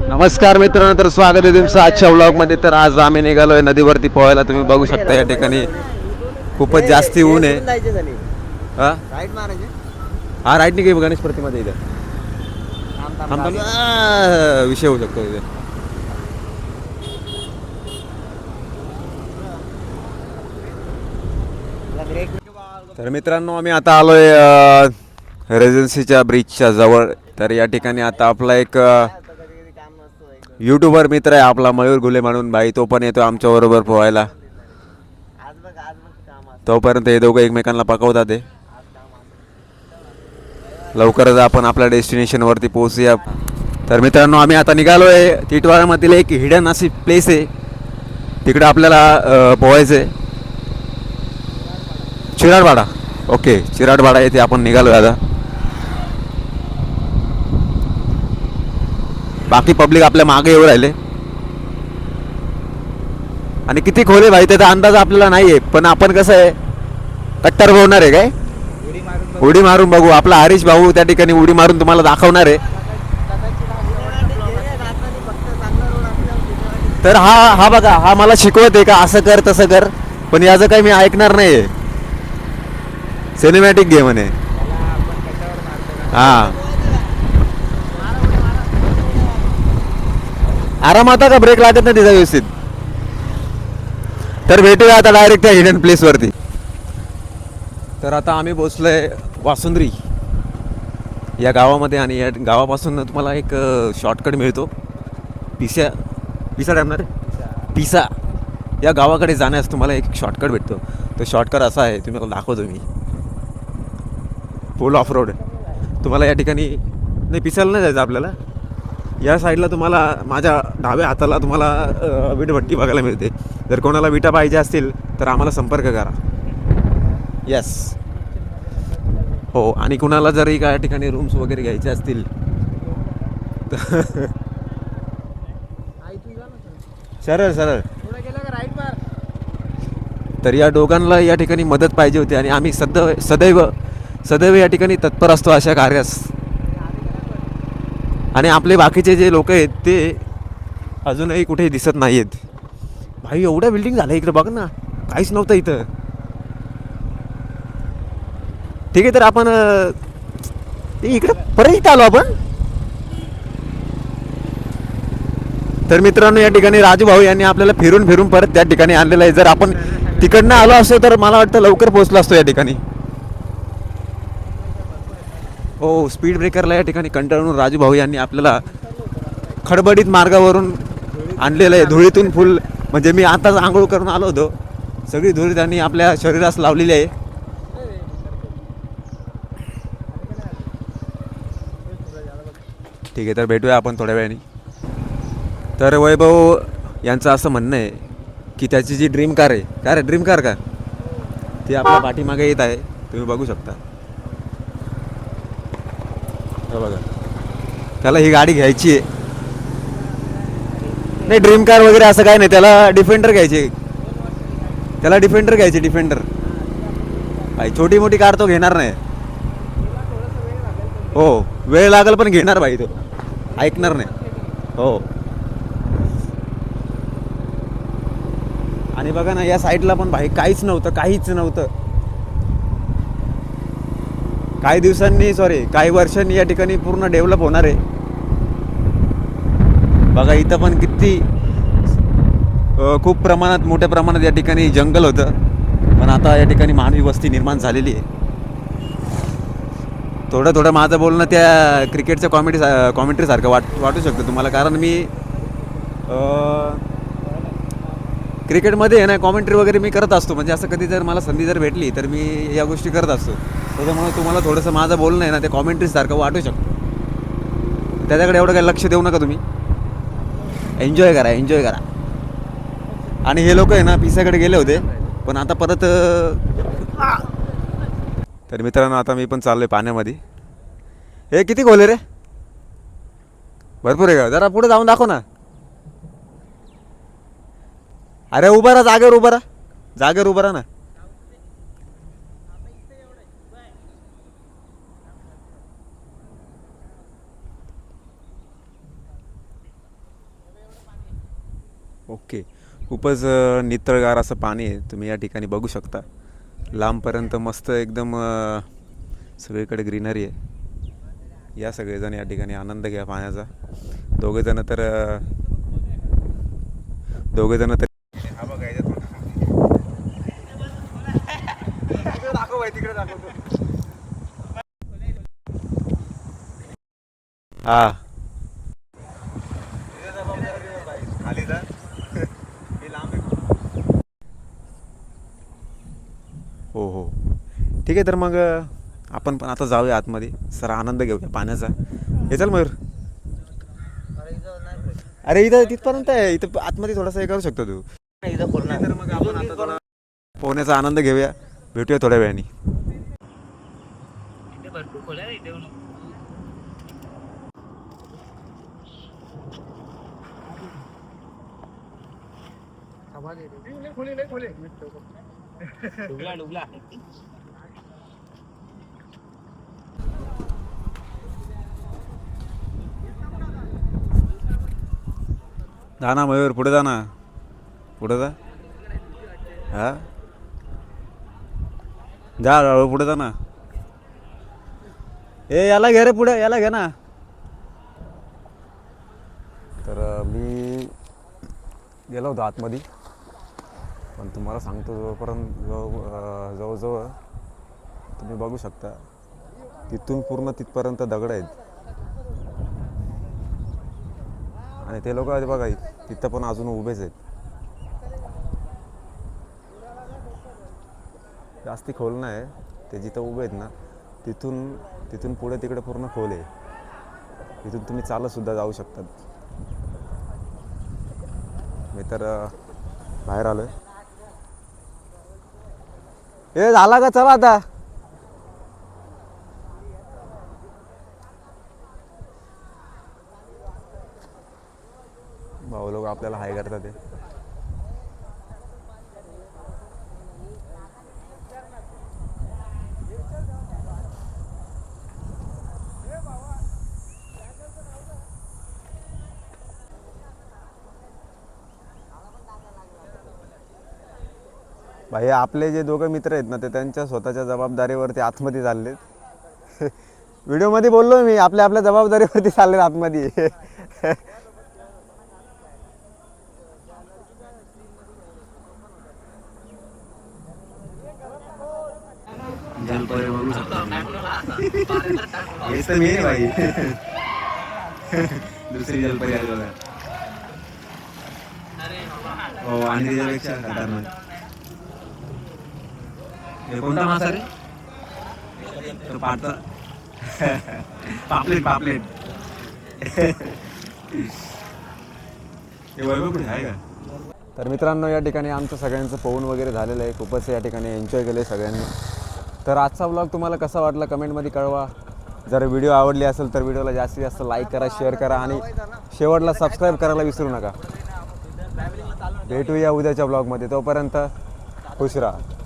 नमस्कार मित्रांनो, तर स्वागत आहे तुमचं आजच्या व्लॉगमध्ये. तर आज आम्ही निघालोय नदीवरती पोहायला. तुम्ही बघू शकता या ठिकाणी खूपच जास्ती ऊन आहे. हा हा राईट नाही काही गणेश प्रतिमा इथे विषय होऊ शकतो इथे. तर मित्रांनो, आम्ही आता आलोय रेजन्सीच्या ब्रिजच्या जवळ. तर या ठिकाणी आता आपला एक यूट्यूबर मित्र आहे आपला, मयूर घुले म्हणून भाई. तो पण येतो आमच्या बरोबर पोहायला. तोपर्यंत हे दोघं एकमेकांना पकवतात ते. लवकरच आपण आपल्या डेस्टिनेशनवरती पोहोचूया. तर मित्रांनो, आम्ही आता निघालोय. टिटवाळामधील एक हिडन अशी प्लेस आहे, तिकडे आपल्याला पोहायचं आहे. चिराडवाडा. ओके, चिराडवाडा येथे आपण निघालोय आता. बाकी पब्लिक आपल्या मागे येऊ राहिले. आणि किती खोले भाई त्याचा अंदाज आपल्याला नाही आहे, पण आपण कसं आहे कट्टर पोहणार आहे. काय उडी मारून बघू. आपला हरीश भाऊ त्या ठिकाणी उडी मारून तुम्हाला दाखवणार आहे. तर हा बघा, हा मला शिकवत आहे का असं कर तसं कर, पण याचं काही मी ऐकणार नाही. सिनेमॅटिक गेम म्हणे. हा आरामात का ब्रेक लागत नाही तिचा व्यवस्थित. तर भेटूया आता डायरेक्ट त्या हिडन प्लेस वरती. तर आता आम्ही पोचलोय वासुंद्री या गावामध्ये. आणि या गावापासून तुम्हाला एक शॉर्टकट मिळतो. पिसा डॅमणार पिसा या गावाकडे जाण्यास तुम्हाला एक शॉर्टकट भेटतो. तो शॉर्टकट असा आहे, तुम्हाला दाखवतो मी. फुल ऑफ रोड तुम्हाला या ठिकाणी. नाही, पिसाला नाही जायचं आपल्याला. या साईडला तुम्हाला माझ्या डाव्या हाताला तुम्हाला वीटभट्टी बघायला मिळते. जर कोणाला विटा पाहिजे असतील तर आम्हाला संपर्क करा. यस हो. आणि कुणाला जरी काय ठिकाणी रूम्स वगैरे घ्यायचे असतील सरळ सरळ तर या दोघांना या ठिकाणी मदत पाहिजे होती. आणि आम्ही सदैव या ठिकाणी तत्पर असतो अशा कार्यास. आणि आपले बाकीचे जे लोक आहेत ते अजूनही कुठे दिसत नाही आहेत. भाई एवढ्या बिल्डिंग झाल्या इकडे, बघ ना. काहीच नव्हतं इथं. ठीक आहे, तर आपण इकडे परत आलो आपण. तर मित्रांनो, या ठिकाणी राजू भाऊ यांनी आपल्याला फिरून फिरून परत त्या ठिकाणी आणलेलं आहे. जर आपण तिकडनं आलो असतो तर मला वाटतं लवकर पोहोचलो असतो या ठिकाणी. हो, स्पीड ब्रेकरला या ठिकाणी कंटाळून राजू भाऊ यांनी आपल्याला खडबडीत मार्गावरून आणलेलं आहे. धुळीतून फुल, म्हणजे मी आताच आंघोळ करून आलो होतो. सगळी धुळी त्यांनी आपल्या शरीरास लावलेली आहे. ठीक आहे, तर भेटूया आपण थोड्या वेळाने. तर वैभव यांचं असं म्हणणं आहे की त्याची जी ड्रीम कार आहे, काय रे ड्रीम कार का, ती आपल्या पाठीमागे येत आहे. तुम्ही बघू शकता. बघा, त्याला ही गाडी घ्यायची आहे. नाही, ड्रीम कार वगैरे असं काय नाही. त्याला डिफेंडर घ्यायची. डिफेंडर. भाई छोटी मोठी कार तो घेणार नाही. हो, वेळ लागेल पण घेणार भाई. तो ऐकणार नाही. हो. आणि बघा ना, या साईडला पण भाई काहीच नव्हतं. काही वर्षांनी या ठिकाणी पूर्ण डेव्हलप होणार आहे. बघा, इथं पण किती खूप मोठ्या प्रमाणात या ठिकाणी जंगल होतं, पण आता या ठिकाणी मानवी वस्ती निर्माण झालेली आहे. थोडं माझं बोलणं त्या क्रिकेटच्या कॉमेंट्री सारखं वाटू शकतं तुम्हाला, कारण मी क्रिकेटमध्ये आहे ना कॉमेंट्री वगैरे मी करत असतो. म्हणजे असं कधी जर मला संधी भेटली तर मी या गोष्टी करत असतो. त्याच्यामुळे तुम्हाला थोडंसं माझं बोलणं आहे ना ते कॉमेंट्री सारखं वाटू शकतं. त्याच्याकडे एवढं काही लक्ष देऊ नका तुम्ही. एन्जॉय करा. आणि हे लोक आहे ना पिसाकडे गेले होते, पण आता परत. तर मित्रांनो, आता मी पण चाललोय पाण्यामध्ये. हे किती खोल रे? भरपूर आहे का? जरा पुढे जाऊन दाखव ना. अरे उभा राहा, जागेवर उभा राहा ना. ओके. खूपच नितळगार असं पाणी आहे, तुम्ही या ठिकाणी बघू शकता. लांबपर्यंत मस्त एकदम सगळीकडे ग्रीनरी आहे. या सगळेजण या ठिकाणी आनंद घ्या पाण्याचा. दोघेजण तर हा बघा याच्यात तिकडे दाखव भाई, तिकडे दाखवतो. हा खाली जा. हे लांब आहे. हो हो, ठीक आहे. तर मग आपण पण आता जाऊया आतमध्ये, सर आनंद घेऊया पाण्याचा. हे चल मयूर. अरे इथं तिथपर्यंत आहे, इथं आतमध्ये थोडासा हे करू शकतो तू. तर मग आपण आता थोडा पोहण्याचा आनंद घेऊया. भेटूया थोड्या वेळाने. जा ना मयूर, पुढे जा ना, पुढे जा. हा जा, पुढे जा ना. याला घे रे, पुढे याला घे ना. तर मी गेलो होतो आतमध्ये, पण तुम्हाला सांगतो जोपर्यंत जवळजवळ तुम्ही बघू शकता, तिथून पूर्ण तिथपर्यंत दगड आहेत. आणि ते लोक बघा तिथं पण अजून उभेच आहेत. जास्ती खोल नाही, ते जिथं उभे आहेत ना तिथून तिथून पुढे तिकडे पूर्ण खोल आहे. तिथून तुम्ही चालतसुद्धा जाऊ शकतात. मी तर बाहेर आलो आहे. हे झाला का, चला आता. भाऊ लोक आपल्याला हाय करतात ते. भाई आपले जे दोघं मित्र आहेत ना, ते त्यांच्या स्वतःच्या जबाबदारीवरती आतमध्ये चाललेत. व्हिडिओमध्ये बोललो मी, आपल्या आपल्या जबाबदारीवरती चाललेत आतमध्ये. जलपरी बघू शकता. हेच तर मेन भाई. दुसरी जलपरी आली बघा. हो, आणि त्याच्यापेक्षा खतरनाक. हे कोणता मासा रे? तो पाटचा. पापलेट पापलेट. हे वैभव कुठे आहे का? तर मित्रांनो, या ठिकाणी आमचं सगळ्यांचं पोहून वगैरे झालेलं आहे. खूपच या ठिकाणी एन्जॉय केलं आहे सगळ्यांनी. तर आजचा व्लॉग तुम्हाला कसा वाटला कमेंटमध्ये कळवा. जर व्हिडिओ आवडली असेल तर व्हिडिओला जास्तीत जास्त लाईक करा, शेअर करा आणि शेवटला सबस्क्राईब करायला विसरू नका. भेटूया उद्याच्या व्लॉगमध्ये. तोपर्यंत खुश राहा.